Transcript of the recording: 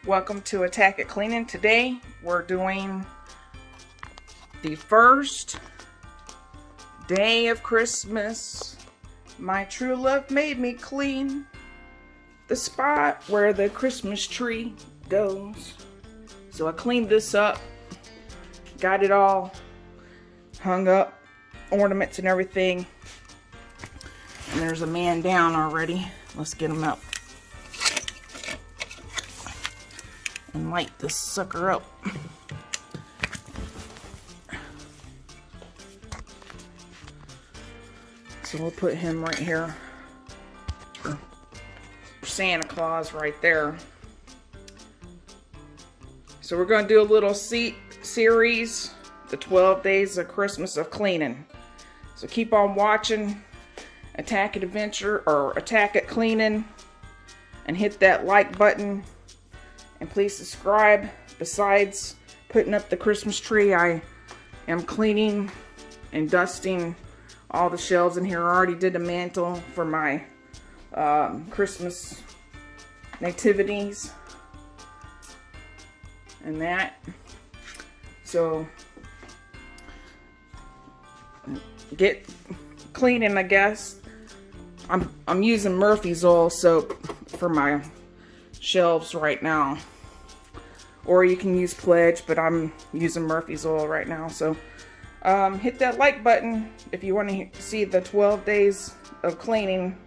Welcome to Attack It Cleaning. Today we're doing the first day of Christmas. My true love made me clean the spot where the Christmas tree goes. So I cleaned this up, got it all hung up, ornaments and everything. And there's a man down already. Let's get him up and light this sucker up. So we'll put him right here. Santa Claus right there. So we're going to do a little series, the 12 days of Christmas of cleaning. So keep on watching Attack It Adventure or Attack It Cleaning, and hit that like button, and please subscribe. Besides putting up the Christmas tree, I am cleaning and dusting all the shelves in here. I already did the mantle for my Christmas nativities and that. So get cleaning, I guess. I'm using Murphy's oil soap for my shelves right now, or you can use Pledge, but I'm using Murphy's oil right now. So hit that like button if you want to see the 12 days of cleaning